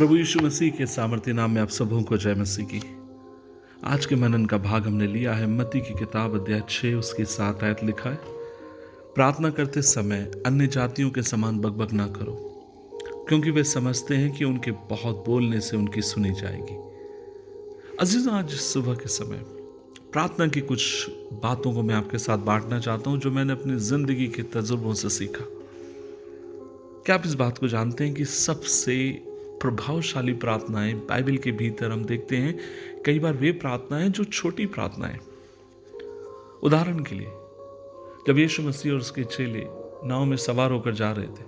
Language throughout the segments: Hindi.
प्रभु यीशु मसीह के सामर्थ्य नाम में आप सबों को जय मसीह की। आज के मनन का भाग हमने लिया है मत्ती की किताब अध्याय 6 उसकी 7 आयत लिखा है, प्रार्थना करते समय अन्य जातियों के समान बकबक ना करो, क्योंकि वे समझते हैं कि उनके बहुत बोलने से उनकी सुनी जाएगी। अजीज, आज सुबह के समय प्रार्थना की कुछ बातों को मैं आपके साथ बांटना चाहता हूं जो मैंने अपनी जिंदगी के तजुर्बों से सीखा। क्या आप इस बात को जानते हैं कि सबसे प्रभावशाली प्रार्थनाएं बाइबल के भीतर हम देखते हैं कई बार वे प्रार्थनाएं जो छोटी प्रार्थनाएं। उदाहरण के लिए, जब यीशु मसीह और उसके चेले नाव में सवार होकर जा रहे थे,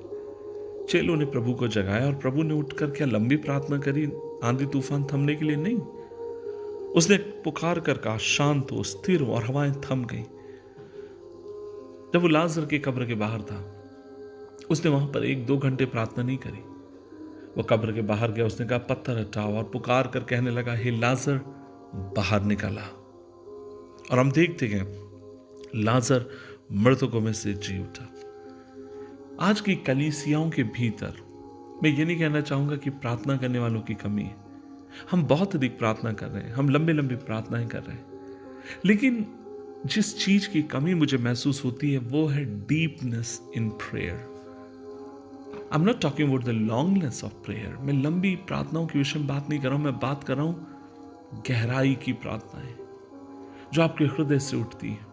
चेलों ने प्रभु को जगाया और प्रभु ने उठकर क्या लंबी प्रार्थना करी आंधी तूफान थमने के लिए? नहीं। उसने पुकार कर कहा, शांत हो, स्थिर हो, और हवाएं थम गई। जब वो लाजर की कब्र के बाहर था, उसने वहां पर 1-2 घंटे प्रार्थना नहीं करी। वो कब्र के बाहर गया, उसने कहा पत्थर हटाओ, और पुकार कर कहने लगा, हे लाजर बाहर निकला। और हम देखते हैं लाजर मृतकों में से जी उठा। आज की कलीसियाओं के भीतर मैं ये नहीं कहना चाहूंगा कि प्रार्थना करने वालों की कमी है। हम बहुत अधिक प्रार्थना कर रहे हैं, हम लंबे लंबी प्रार्थनाएं कर रहे हैं, लेकिन जिस चीज की कमी मुझे महसूस होती है वो है deepness in prayer. I am not talking about the longness of prayer. मैं लंबी प्रार्थनाओं के विषय में बात नहीं कर रहा हूं, मैं बात कर रहा हूं गहराई की प्रार्थनाएं जो आपके हृदय से उठती है,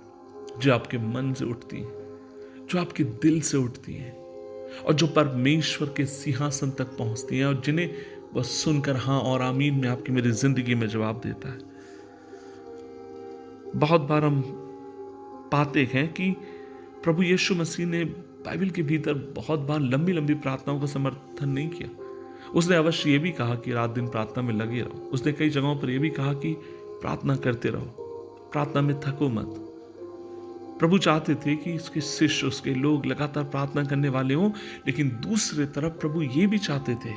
जो आपके मन से उठती है, जो आपके दिल से उठती है, और जो परमेश्वर के सिंहासन तक पहुंचती हैं, और जिन्हें वह सुनकर हाँ और आमीन में आपकी मेरी जिंदगी में जवाब देता है। बहुत बार हम पाते हैं कि प्रभु यीशु मसीह ने बाइबल के भीतर बहुत बार लंबी लंबी प्रार्थनाओं का समर्थन नहीं किया। उसने अवश्य ये भी कहा कि रात दिन प्रार्थना में लगे रहो। उसने कई जगहों पर यह भी कहा कि प्रार्थना करते रहो, प्रार्थना में थको मत। प्रभु चाहते थे कि उसके शिष्य, उसके लोग लगातार प्रार्थना करने वाले हों, लेकिन दूसरे तरफ प्रभु ये भी चाहते थे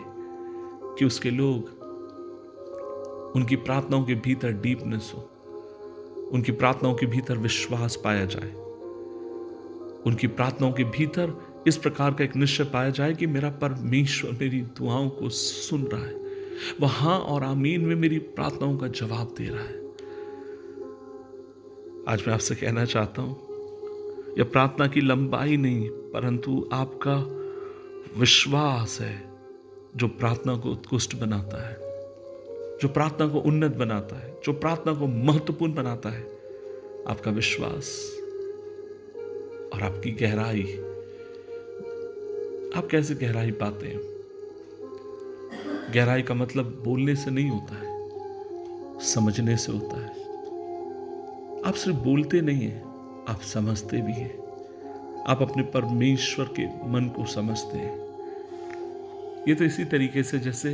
कि उसके लोग, उनकी प्रार्थनाओं के भीतर डीपनेस हो, उनकी प्रार्थनाओं के भीतर विश्वास पाया जाए, उनकी प्रार्थनाओं के भीतर इस प्रकार का एक निश्चय पाया जाए कि मेरा परमेश्वर मेरी दुआओं को सुन रहा है, वह हाँ और आमीन में मेरी प्रार्थनाओं का जवाब दे रहा है। आज मैं आपसे कहना चाहता हूं, यह प्रार्थना की लंबाई नहीं परंतु आपका विश्वास है जो प्रार्थना को उत्कृष्ट बनाता है, जो प्रार्थना को उन्नत बनाता है, जो प्रार्थना को महत्वपूर्ण बनाता है। आपका विश्वास और आपकी गहराई। आप कैसे गहराई पाते हैं? गहराई का मतलब बोलने से नहीं होता है, समझने से होता है। आप सिर्फ बोलते नहीं हैं, आप समझते भी हैं। आप अपने परमेश्वर के मन को समझते हैं। ये तो इसी तरीके से जैसे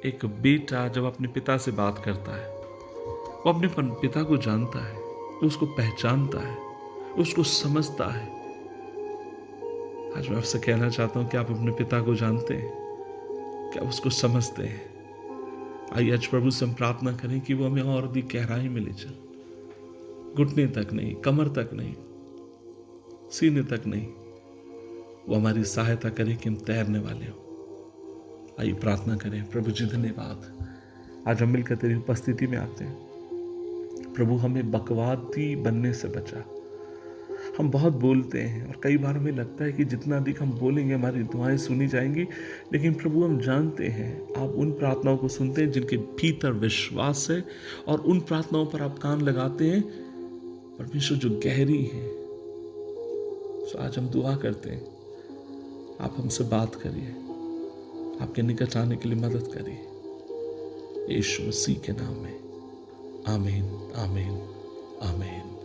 एक बेटा जब अपने पिता से बात करता है, वो अपने पिता को जानता है, वो उसको पहचानता है, उसको समझता है। आज मैं आपसे कहना चाहता हूं कि आप अपने पिता को जानते हैं, क्या उसको समझते हैं? आइए आज प्रभु से हम प्रार्थना करें कि वो हमें और भी गहराई में ले चले, घुटने तक नहीं, कमर तक नहीं, सीने तक नहीं। वो हमारी सहायता करे कि हम तैरने वाले हो। आइए प्रार्थना करें। प्रभु जी धन्यवाद, आज हम मिलकर तेरी उपस्थिति में आते हैं। प्रभु हमें बकवादी बनने से बचा। हम बहुत बोलते हैं और कई बार हमें लगता है कि जितना अधिक हम बोलेंगे हमारी दुआएं सुनी जाएंगी, लेकिन प्रभु हम जानते हैं आप उन प्रार्थनाओं को सुनते हैं जिनके भीतर विश्वास है, और उन प्रार्थनाओं पर आप कान लगाते हैं परमेश्वर जो गहरी है। तो आज हम दुआ करते हैं, आप हमसे बात करिए, आपके निकट आने के लिए मदद करिए, यीशु मसीह के नाम में। आमीन, आमीन, आमीन।